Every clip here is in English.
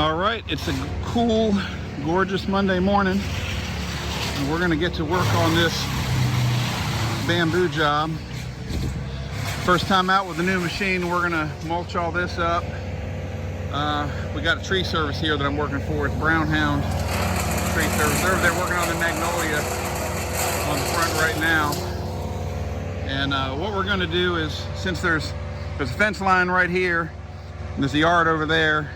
All right, it's a cool, gorgeous Monday morning, and we're gonna get to work on this bamboo job. First time out with the new machine. We're gonna mulch all this up. We got a tree service here that I'm working for. It's Brown Hound tree service. They're over there working on the magnolia on the front right now. And what we're gonna do is, since there's a fence line right here, and there's a yard over there,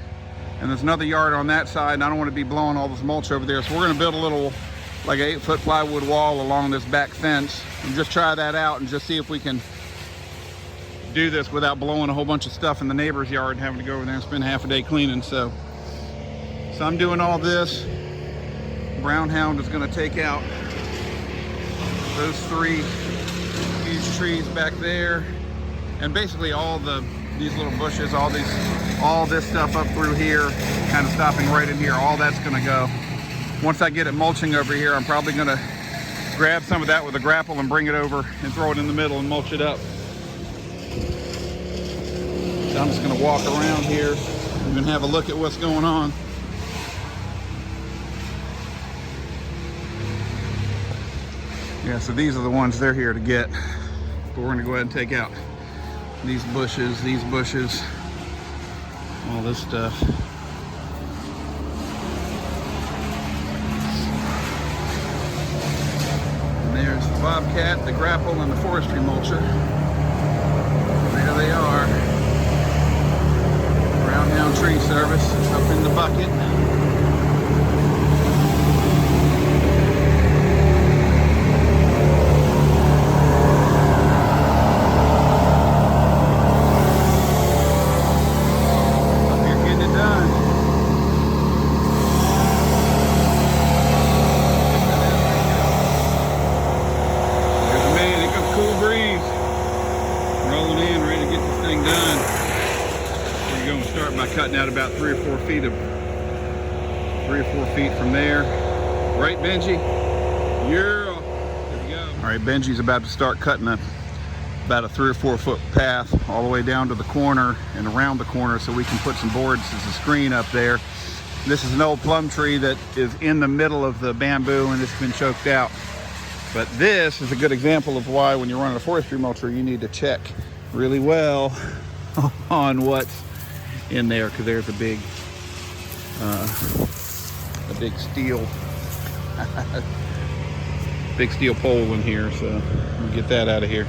and there's another yard on that side, and I don't want to be blowing all this mulch over there, so we're going to build a little, like an 8-foot plywood wall along this back fence, and just try that out and just see if we can do this without blowing a whole bunch of stuff in the neighbor's yard and having to go over there and spend half a day cleaning. So I'm doing all this. Brown Hound is going to take out those 3 huge trees back there, and basically all these little bushes, all this stuff up through here, kind of stopping right in here, all that's gonna go. Once I get it mulching over here, I'm probably gonna grab some of that with a grapple and bring it over and throw it in the middle and mulch it up. So I'm just gonna walk around here and then have a look at what's going on. Yeah, so these are the ones they're here to get, but we're gonna go ahead and take out these bushes, all this stuff. And there's the Bobcat, the grapple, and the forestry mulcher. There they are. Brown Hound tree service up in the bucket. Cutting out about 3 or 4 feet from there. Right, Benji? Yeah. There we go. All right, Benji's about to start cutting about a 3 or 4 foot path all the way down to the corner and around the corner, so we can put some boards as a screen up there. This is an old plum tree that is in the middle of the bamboo, and it's been choked out. But this is a good example of why, when you're running a forestry mulcher, you need to check really well on what's in there, because there's a big steel pole in here, so we'll get that out of here.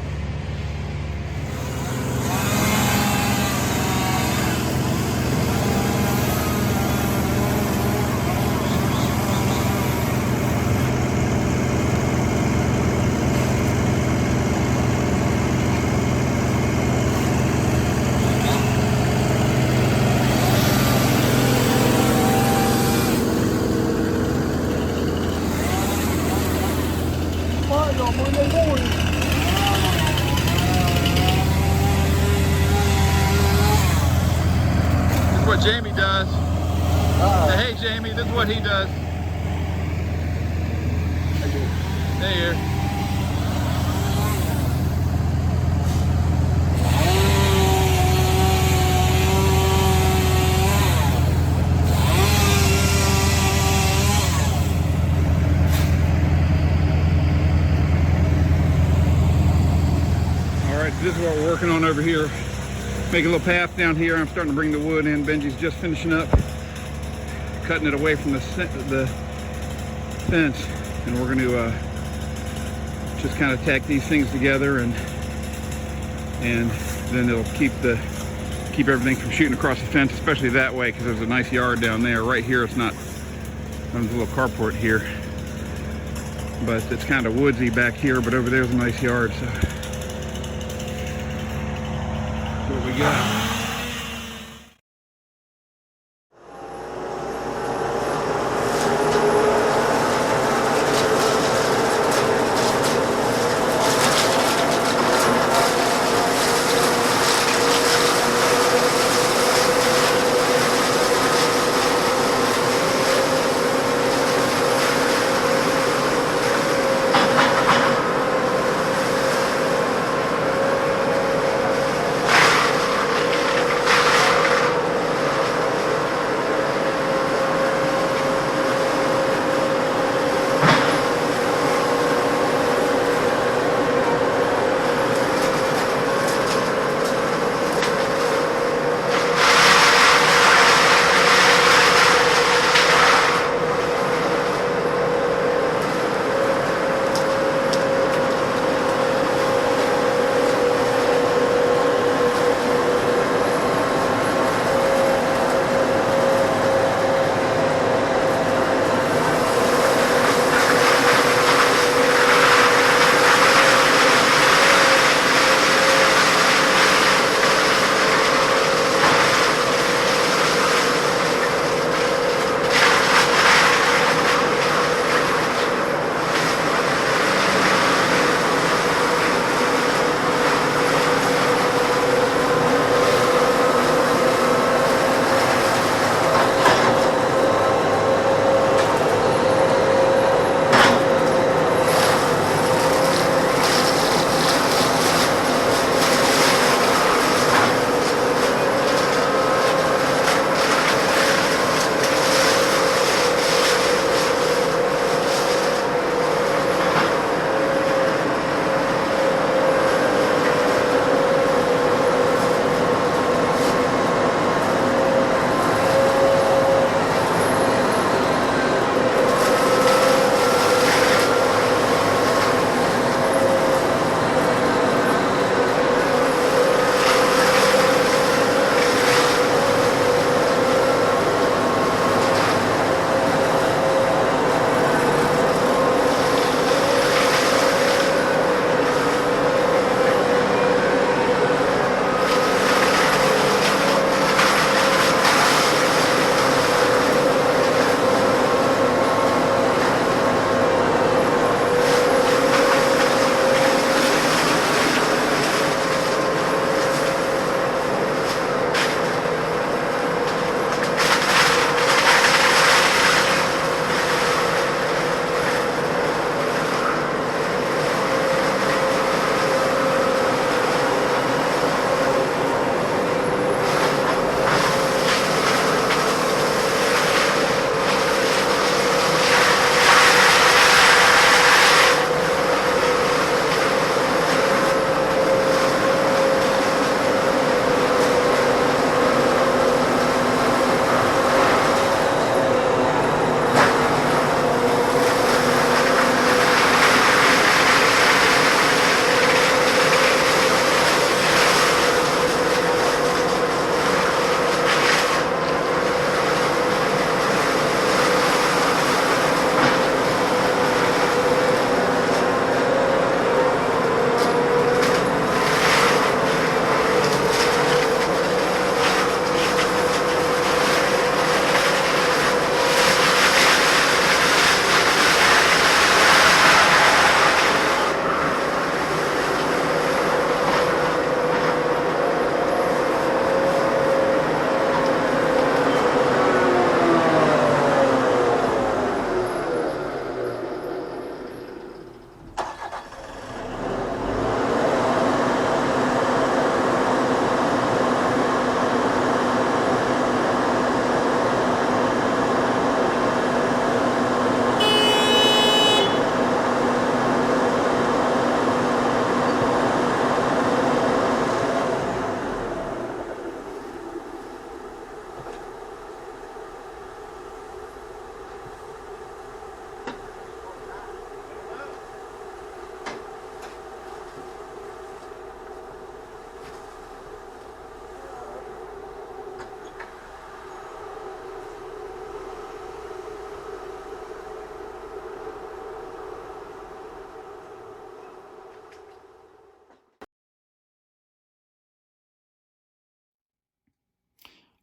What Jamie does. Hey Jamie, this is what he does. There. Alright, so this is what we're working on over here. Make a little path down here. I'm starting to bring the wood in. Benji's just finishing up cutting it away from the fence, and we're going to just kind of tack these things together, and then it'll keep everything from shooting across the fence, especially that way, because there's a nice yard down there. Right here it's not. There's a little carport here, but it's kind of woodsy back here, but over there's a nice yard. So what we got.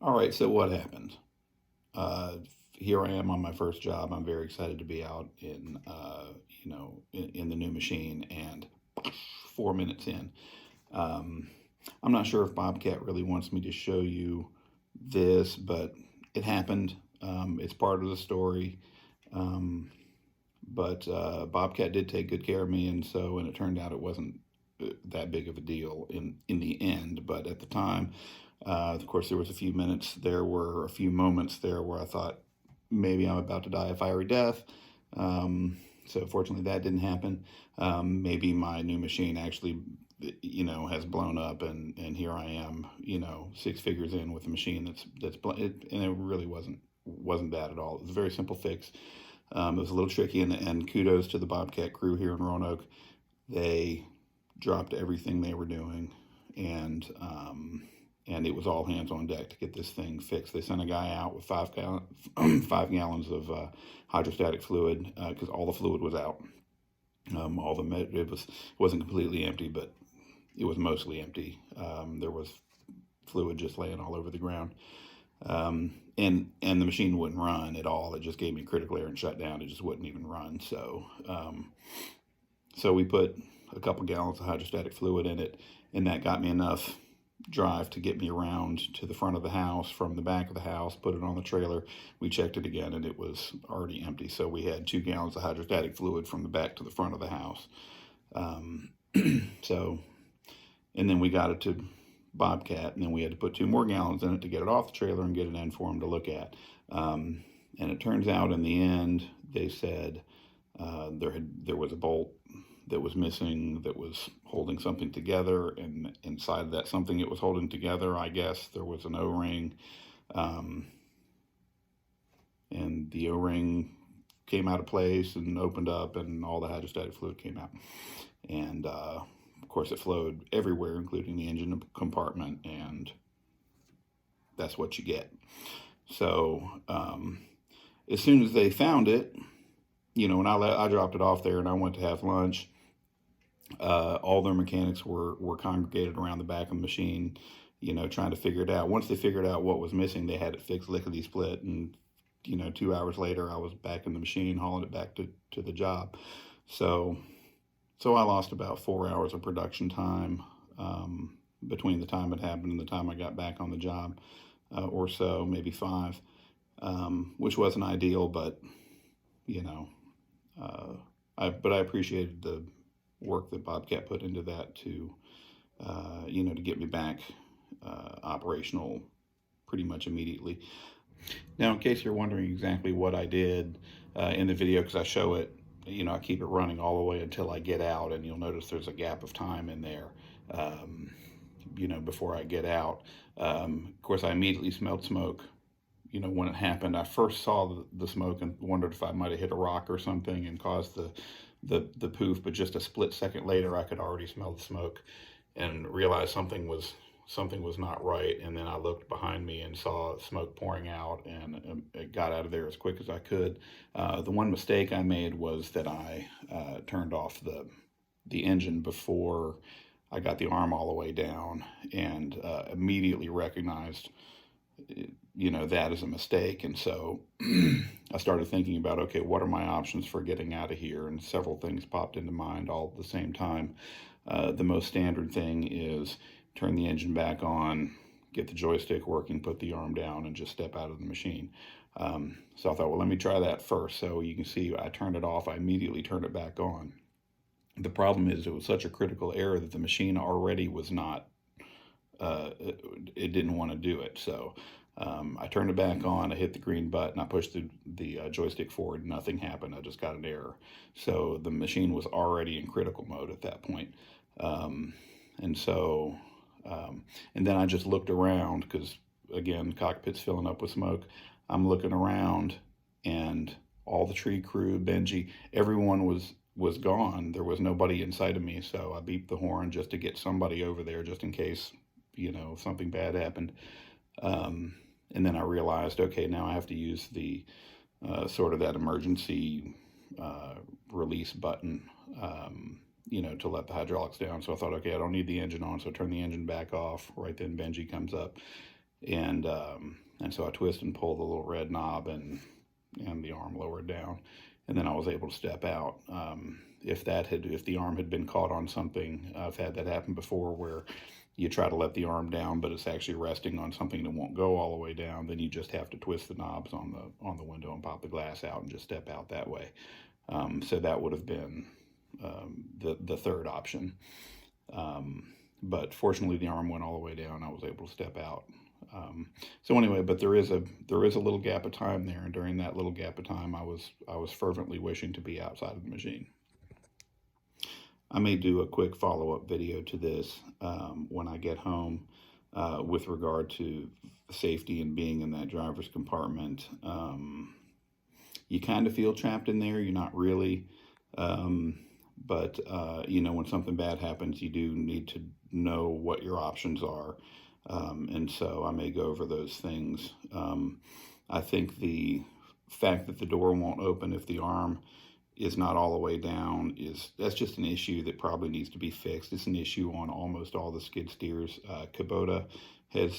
All right, so what happened? Uh, Here I am on my first job. I'm very excited to be out in, in the new machine, and 4 minutes in. Um, I'm not sure if Bobcat really wants me to show you this, but it happened. It's part of the story. Um, but Bobcat did take good care of me, and it turned out it wasn't that big of a deal in the end. But at the time, of course, there was a few minutes. There were a few moments there where I thought maybe I'm about to die a fiery death. So fortunately, that didn't happen. Maybe my new machine actually, has blown up, and here I am, 6 figures in with a machine and it really wasn't bad at all. It was a very simple fix. It was a little tricky, and kudos to the Bobcat crew here in Roanoke. They dropped everything they were doing, and it was all hands on deck to get this thing fixed. They sent a guy out with 5 gallons of hydrostatic fluid because all the fluid was out. It wasn't completely empty, but it was mostly empty. There was fluid just laying all over the ground. And the machine wouldn't run at all. It just gave me critical error and shut down. It just wouldn't even run. So we put a couple gallons of hydrostatic fluid in it, and that got me enough drive to get me around to the front of the house from the back of the house, put it on the trailer. We checked it again, and it was already empty. So we had 2 gallons of hydrostatic fluid from the back to the front of the house. So, and then we got it to Bobcat, and then we had to put 2 more gallons in it to get it off the trailer and get it in for him to look at. And it turns out in the end, they said there was a bolt that was missing that was holding something together, and inside that something it was holding together, I guess there was an O-ring, and the O-ring came out of place and opened up, and all the hydrostatic fluid came out, and of course it flowed everywhere, including the engine compartment, and that's what you get. So as soon as they found it, and I dropped it off there, and I went to have lunch. All their mechanics were congregated around the back of the machine, trying to figure it out. Once they figured out what was missing, they had it fixed lickety split, and 2 hours later, I was back in the machine hauling it back to the job. So I lost about 4 hours of production time between the time it happened and the time I got back on the job, or so, maybe 5, which wasn't ideal, but I appreciated the work that Bobcat put into that to get me back operational pretty much immediately. Now, in case you're wondering exactly what I did in the video, because I show it, I keep it running all the way until I get out, and you'll notice there's a gap of time in there, before I get out. Of course, I immediately smelled smoke. When it happened, I first saw the smoke and wondered if I might have hit a rock or something and caused the poof, but just a split second later, I could already smell the smoke and realized something was not right. And then I looked behind me and saw smoke pouring out, and it got out of there as quick as I could. The one mistake I made was that I turned off the engine before I got the arm all the way down, and immediately recognized that is a mistake. And so I started thinking about, okay, what are my options for getting out of here? And several things popped into mind all at the same time. The most standard thing is turn the engine back on, get the joystick working, put the arm down, and just step out of the machine. So I thought, well, let me try that first. So you can see I turned it off. I immediately turned it back on. The problem is it was such a critical error that the machine already was not, it didn't want to do it. So I turned it back on, I hit the green button, I pushed the joystick forward, nothing happened, I just got an error. So the machine was already in critical mode at that point. And then I just looked around, because again, cockpit's filling up with smoke. I'm looking around, and all the tree crew, Benji, everyone was gone. There was nobody inside of me, so I beeped the horn just to get somebody over there, just in case, something bad happened. And then I realized, okay, now I have to use the sort of that emergency release button, to let the hydraulics down. So I thought, okay, I don't need the engine on, so I turn the engine back off. Right then, Benji comes up, and so I twist and pull the little red knob, and the arm lowered down, and then I was able to step out. If the arm had been caught on something, I've had that happen before, where you try to let the arm down, but it's actually resting on something that won't go all the way down. Then you just have to twist the knobs on the window and pop the glass out and just step out that way. So that would have been the third option. But fortunately, the arm went all the way down. I was able to step out. So anyway, but there is a little gap of time there, and during that little gap of time, I was fervently wishing to be outside of the machine. I may do a quick follow-up video to this when I get home with regard to safety and being in that driver's compartment. You kind of feel trapped in there. You're not really, but you know, when something bad happens, you do need to know what your options are. And so I may go over those things. I think the fact that the door won't open if the arm is not all the way down that's just an issue that probably needs to be fixed. It's an issue on almost all the skid steers. Kubota has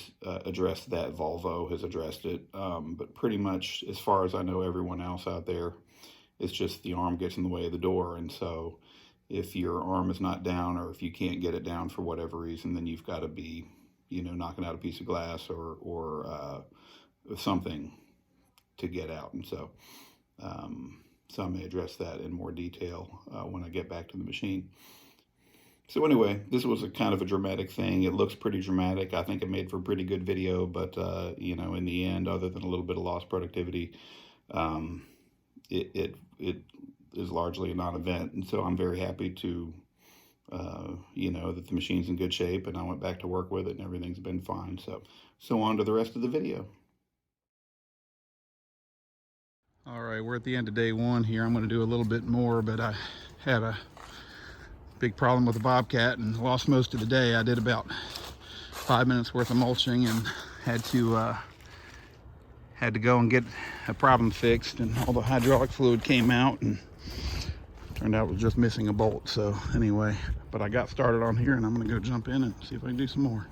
addressed that. Volvo has addressed it. But pretty much, as far as I know, everyone else out there, it's just the arm gets in the way of the door. And so if your arm is not down, or if you can't get it down for whatever reason, then you've got to be, you know, knocking out a piece of glass or something to get out. And so so I may address that in more detail when I get back to the machine. So anyway, this was a kind of a dramatic thing. It looks pretty dramatic. I think it made for a pretty good video, but you know, in the end, other than a little bit of lost productivity, it is largely a non-event. And so I'm very happy to you know, that the machine's in good shape, and I went back to work with it, and everything's been fine. So on to the rest of the video. All right, we're at the end of day one here. I'm going to do a little bit more, but I had a big problem with the Bobcat and lost most of the day. I did about 5 minutes worth of mulching and had to go and get a problem fixed, and all the hydraulic fluid came out, and turned out it was just missing a bolt. So anyway, but I got started on here, and I'm going to go jump in and see if I can do some more.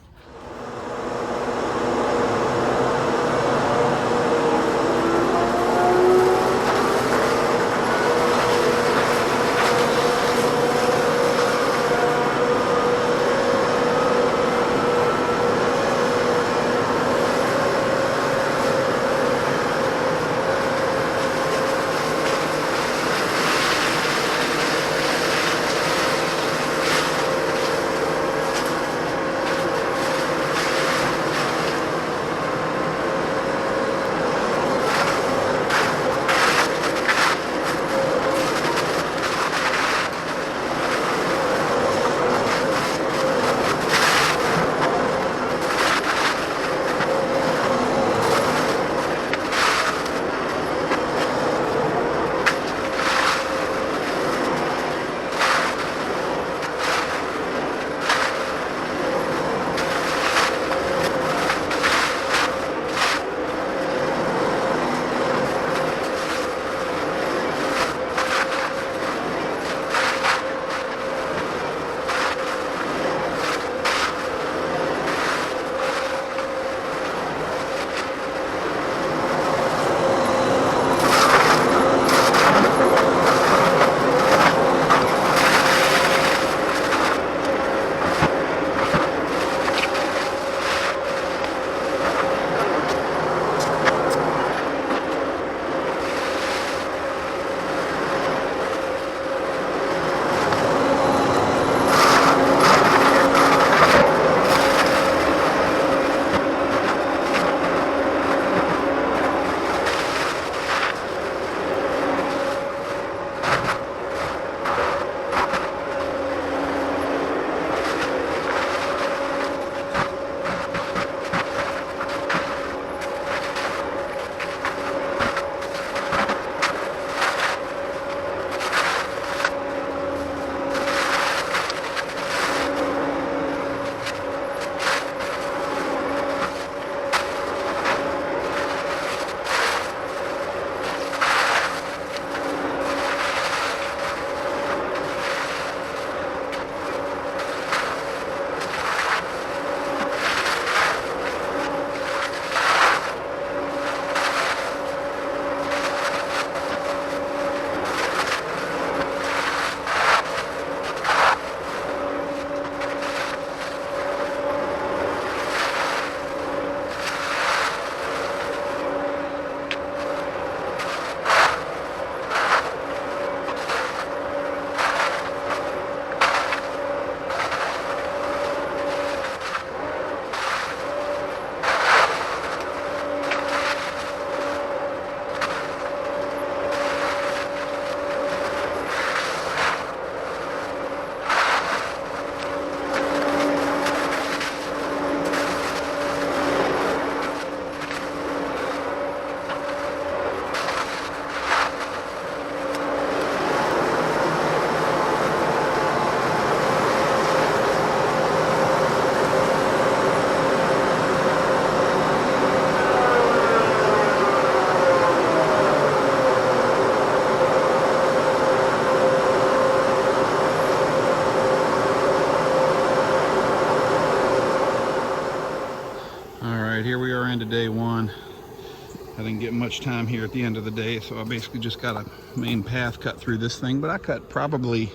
ain't getting much time here at the end of the day, so I basically just got a main path cut through this thing, but I cut probably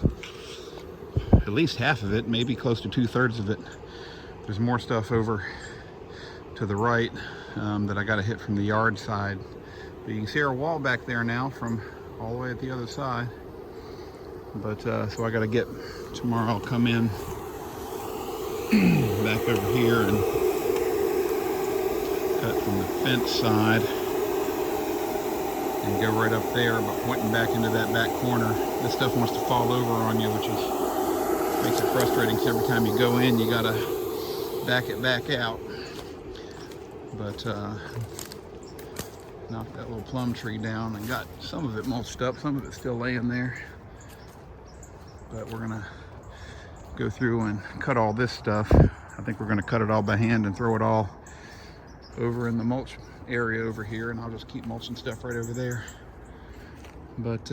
at least half of it, maybe close to 2/3 of it. There's more stuff over to the right that I got to hit from the yard side. But you can see our wall back there now from all the way at the other side. But so I got to get, tomorrow I'll come in back over here and cut from the fence side and go right up there, but pointing back into that back corner. This stuff wants to fall over on you, which makes it frustrating, because every time you go in you gotta back it back out. But knocked that little plum tree down and got some of it mulched up, some of it's still laying there. But we're gonna go through and cut all this stuff. I think we're gonna cut it all by hand and throw it all over in the mulch area over here, and I'll just keep mulching stuff right over there. But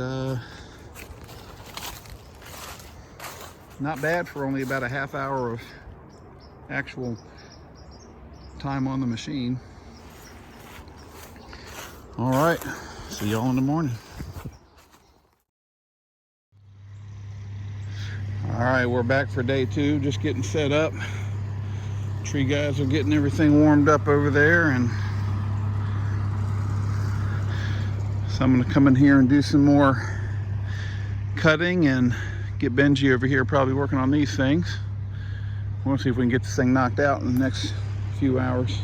not bad for only about a half hour of actual time on the machine. All right, see y'all in the morning. All right, we're back for day 2, just getting set up. Tree guys are getting everything warmed up over there, and so I'm gonna come in here and do some more cutting and get Benji over here probably working on these things. We'll see if we can get this thing knocked out in the next few hours.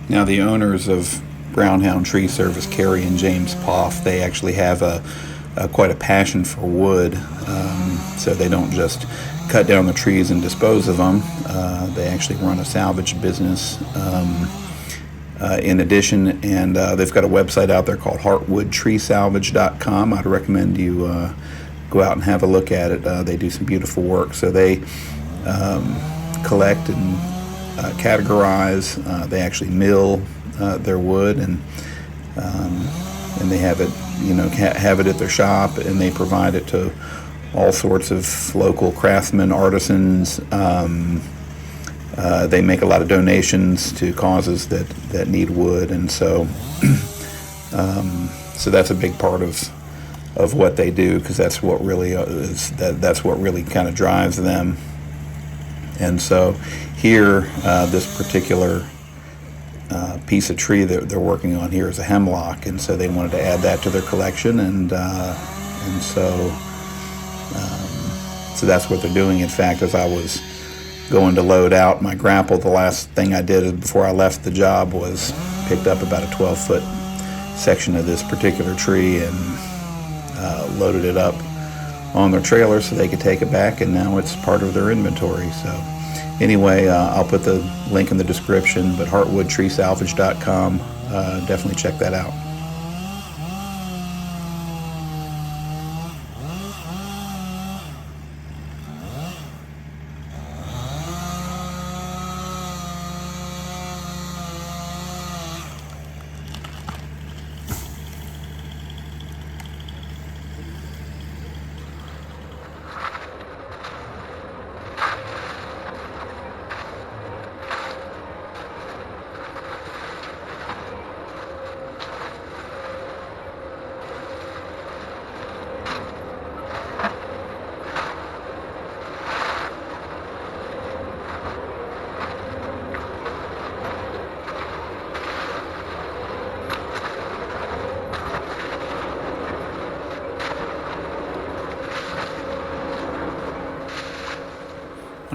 Now, the owners of Brown Hound Tree Service, Carrie and James, they actually have quite a passion for wood, so they don't just cut down the trees and dispose of them. They actually run a salvage business in addition, and they've got a website out there called heartwoodtreesalvage.com. I'd recommend you go out and have a look at it. They do some beautiful work. So they collect and categorize. They actually mill their wood, and they have it, have it at their shop, and they provide it to all sorts of local craftsmen, artisans. They make a lot of donations to causes that need wood, and so so that's a big part of what they do, because that's what really that's what really kind of drives them. And so here, this particular piece of tree that they're working on here is a hemlock, and so they wanted to add that to their collection, and so that's what they're doing. In fact, as I was going to load out my grapple, the last thing I did before I left the job was picked up about a 12-foot section of this particular tree and loaded it up on their trailer so they could take it back, and now it's part of their inventory. So anyway, I'll put the link in the description, but heartwoodtreesalvage.com, definitely check that out.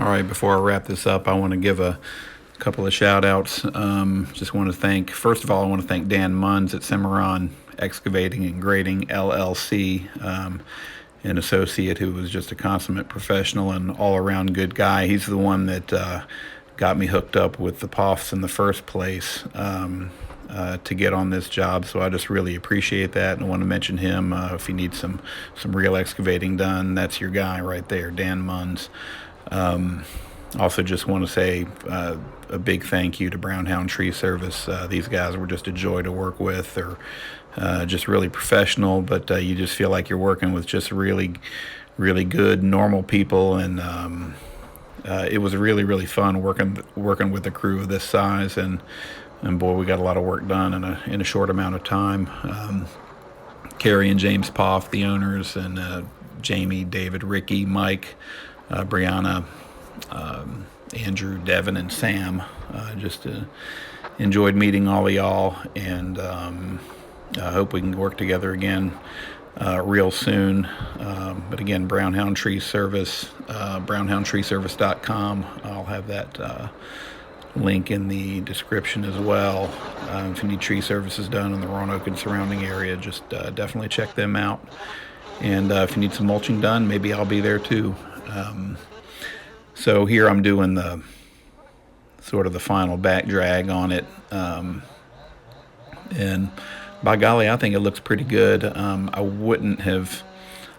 All right, before I wrap this up, I want to give a couple of shout outs. Just want to thank, first of all, I want to thank Dan Muns at Cimarron Excavating and Grading LLC, an associate who was just a consummate professional and all around good guy. He's the one that got me hooked up with the POFs in the first place to get on this job. So I just really appreciate that, and I want to mention him. If you need some real excavating done, that's your guy right there, Dan Muns. Also just want to say a big thank you to Brown Hound Tree Service. These guys were just a joy to work with. They're just really professional, but you just feel like you're working with just really good, normal people, and it was really fun working with a crew of this size, and boy, we got a lot of work done in a short amount of time. Carrie and James Poff, the owners, and Jamie, David, Ricky, Mike, Brianna, Andrew, Devin, and Sam. Just enjoyed meeting all of y'all, and I hope we can work together again real soon. But again, Brown Hound Tree Service, brownhoundtreeservice.com. I'll have that link in the description as well. If you need tree services done in the Roanoke and surrounding area, just definitely check them out. And if you need some mulching done, maybe I'll be there too. So here I'm doing the sort of the final back drag on it, and by golly, I think it looks pretty good. I wouldn't have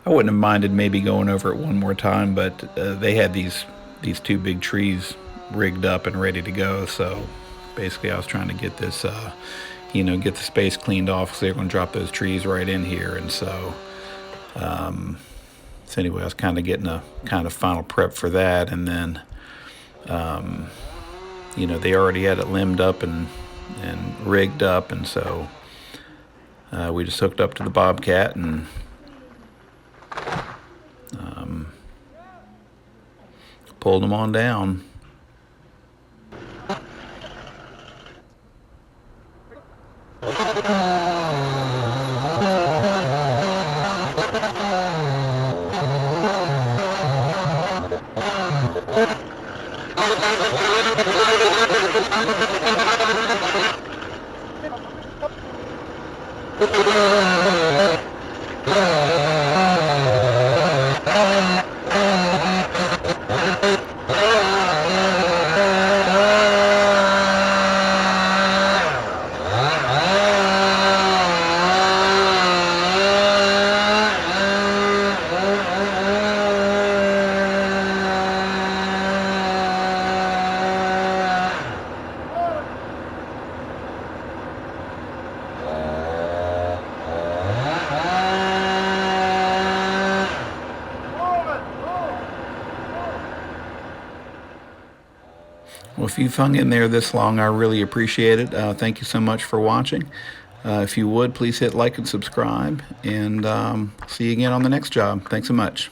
minded maybe going over it one more time, but they had these two big trees rigged up and ready to go. So basically, I was trying to get this, get the space cleaned off, because they're going to drop those trees right in here, and so. So anyway, I was kind of getting a kind of final prep for that, and then, they already had it limbed up and rigged up, and so we just hooked up to the Bobcat and pulled them on down. Well, if you've hung in there this long, I really appreciate it. Thank you so much for watching. If you would, please hit like and subscribe, and see you again on the next job. Thanks so much.